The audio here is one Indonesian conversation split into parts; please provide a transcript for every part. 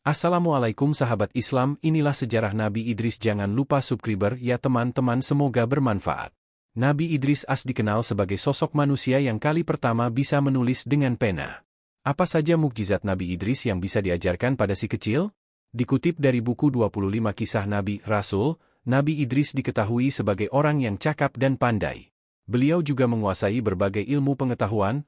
Assalamualaikum sahabat Islam, inilah sejarah Nabi Idris. Jangan lupa subscribe ya teman-teman, semoga bermanfaat. Nabi Idris As dikenal sebagai sosok manusia yang kali pertama bisa menulis dengan pena. Apa saja mukjizat Nabi Idris yang bisa diajarkan pada si kecil? Dikutip dari buku 25 Kisah Nabi Rasul, Nabi Idris diketahui sebagai orang yang cakap dan pandai. Beliau juga menguasai berbagai ilmu pengetahuan,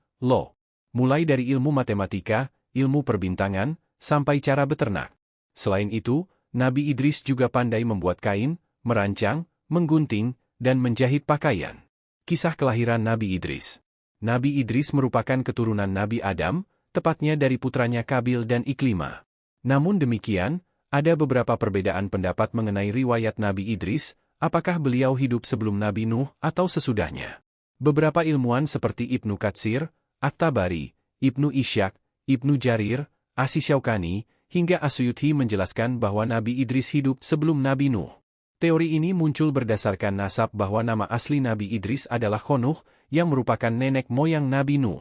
mulai dari ilmu matematika, ilmu perbintangan, sampai cara beternak. Selain itu, Nabi Idris juga pandai membuat kain, merancang, menggunting, dan menjahit pakaian. Kisah kelahiran Nabi Idris. Nabi Idris merupakan keturunan Nabi Adam, tepatnya dari putranya Kabil dan Iklimah. Namun demikian, ada beberapa perbedaan pendapat mengenai riwayat Nabi Idris, apakah beliau hidup sebelum Nabi Nuh atau sesudahnya. Beberapa ilmuwan seperti Ibnu Katsir, At-Tabari, Ibnu Ishaq, Ibnu Jarir, Asy-Syaukani, hingga Asyuti menjelaskan bahwa Nabi Idris hidup sebelum Nabi Nuh. Teori ini muncul berdasarkan nasab bahwa nama asli Nabi Idris adalah Khonuh, yang merupakan nenek moyang Nabi Nuh.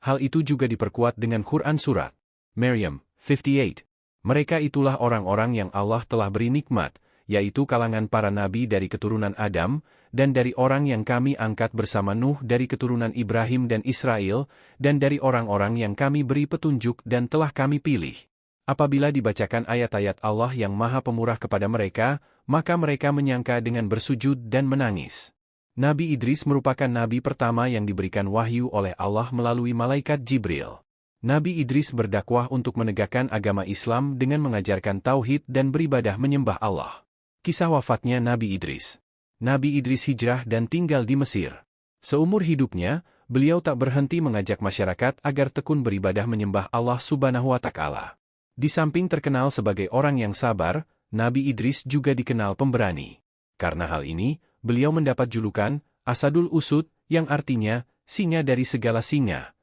Hal itu juga diperkuat dengan Quran Surat Maryam 58. Mereka itulah orang-orang yang Allah telah beri nikmat, yaitu kalangan para nabi dari keturunan Adam, dan dari orang yang kami angkat bersama Nuh dari keturunan Ibrahim dan Israel, dan dari orang-orang yang kami beri petunjuk dan telah kami pilih. Apabila dibacakan ayat-ayat Allah yang Maha Pemurah kepada mereka, maka mereka menyangka dengan bersujud dan menangis. Nabi Idris merupakan nabi pertama yang diberikan wahyu oleh Allah melalui malaikat Jibril. Nabi Idris berdakwah untuk menegakkan agama Islam dengan mengajarkan tauhid dan beribadah menyembah Allah. Kisah wafatnya Nabi Idris. Nabi Idris hijrah dan tinggal di Mesir. Seumur hidupnya, beliau tak berhenti mengajak masyarakat agar tekun beribadah menyembah Allah Subhanahu wa Ta'ala. Di samping terkenal sebagai orang yang sabar, Nabi Idris juga dikenal pemberani. Karena hal ini, beliau mendapat julukan Asadul Usud, yang artinya singa dari segala singa.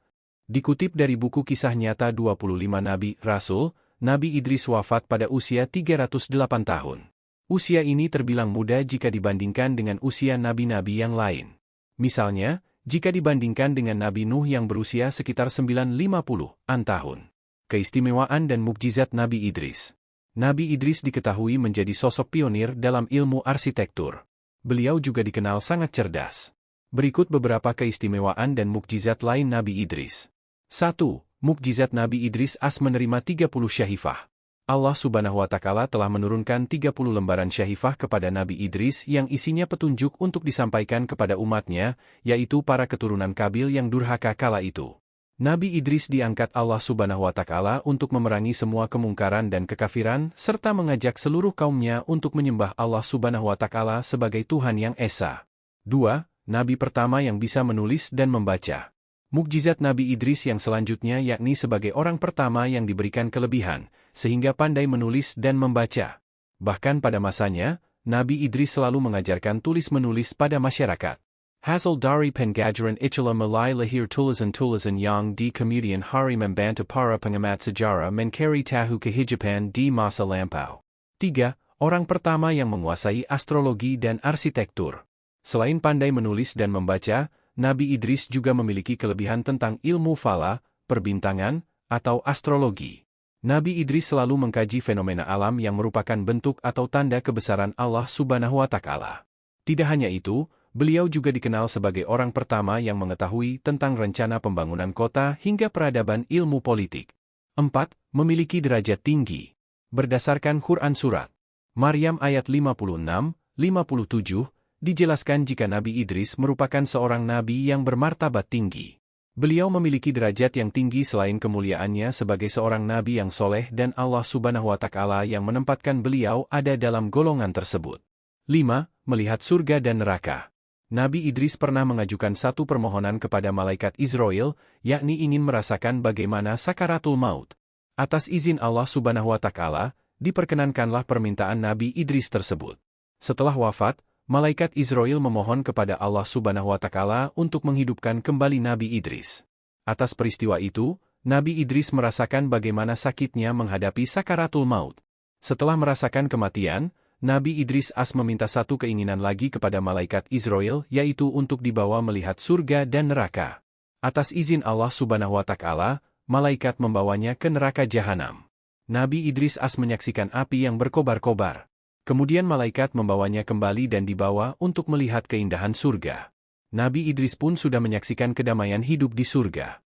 Dikutip dari buku Kisah Nyata 25 Nabi Rasul, Nabi Idris wafat pada usia 308 tahun. Usia ini terbilang muda jika dibandingkan dengan usia nabi-nabi yang lain. Misalnya, jika dibandingkan dengan Nabi Nuh yang berusia sekitar 950-an tahun. Keistimewaan dan mukjizat Nabi Idris. Nabi Idris diketahui menjadi sosok pionir dalam ilmu arsitektur. Beliau juga dikenal sangat cerdas. Berikut beberapa keistimewaan dan mukjizat lain Nabi Idris. 1. Mukjizat Nabi Idris As menerima 30 syahifah. Allah Subhanahu wa Ta'ala telah menurunkan 30 lembaran syahifah kepada Nabi Idris yang isinya petunjuk untuk disampaikan kepada umatnya, yaitu para keturunan Kabil yang durhaka kala itu. Nabi Idris diangkat Allah Subhanahu wa Ta'ala untuk memerangi semua kemungkaran dan kekafiran, serta mengajak seluruh kaumnya untuk menyembah Allah Subhanahu wa Ta'ala sebagai Tuhan yang Esa. 2. Nabi pertama yang bisa menulis dan membaca. Mukjizat Nabi Idris yang selanjutnya yakni sebagai orang pertama yang diberikan kelebihan, sehingga pandai menulis dan membaca. Bahkan pada masanya, Nabi Idris selalu mengajarkan tulis-menulis pada masyarakat. Hasil dari pengajaran itulah mulai lahir tulisan-tulisan yang di kemudian hari membantu para pengamat sejarah mencari tahu kehidupan di masa lampau. 3. Orang pertama yang menguasai astrologi dan arsitektur. Selain pandai menulis dan membaca, Nabi Idris juga memiliki kelebihan tentang ilmu fala, perbintangan, atau astrologi. Nabi Idris selalu mengkaji fenomena alam yang merupakan bentuk atau tanda kebesaran Allah Subhanahu wa Ta'ala. Tidak hanya itu, beliau juga dikenal sebagai orang pertama yang mengetahui tentang rencana pembangunan kota hingga peradaban ilmu politik. 4. Memiliki derajat tinggi. Berdasarkan Quran Surat Maryam ayat 56-57, dijelaskan jika Nabi Idris merupakan seorang nabi yang bermartabat tinggi. Beliau memiliki derajat yang tinggi selain kemuliaannya sebagai seorang nabi yang soleh dan Allah Subhanahu wa Ta'ala yang menempatkan beliau ada dalam golongan tersebut. 5. Melihat surga dan neraka. Nabi Idris pernah mengajukan satu permohonan kepada malaikat Israel, yakni ingin merasakan bagaimana sakaratul maut. Atas izin Allah Subhanahu wa Ta'ala, diperkenankanlah permintaan Nabi Idris tersebut. Setelah wafat, malaikat Israel memohon kepada Allah Subhanahu wa Ta'ala untuk menghidupkan kembali Nabi Idris. Atas peristiwa itu, Nabi Idris merasakan bagaimana sakitnya menghadapi sakaratul maut. Setelah merasakan kematian, Nabi Idris As meminta satu keinginan lagi kepada malaikat Israel, yaitu untuk dibawa melihat surga dan neraka. Atas izin Allah Subhanahu wa Ta'ala, malaikat membawanya ke neraka jahanam. Nabi Idris As menyaksikan api yang berkobar-kobar. Kemudian malaikat membawanya kembali dan dibawa untuk melihat keindahan surga. Nabi Idris pun sudah menyaksikan kedamaian hidup di surga.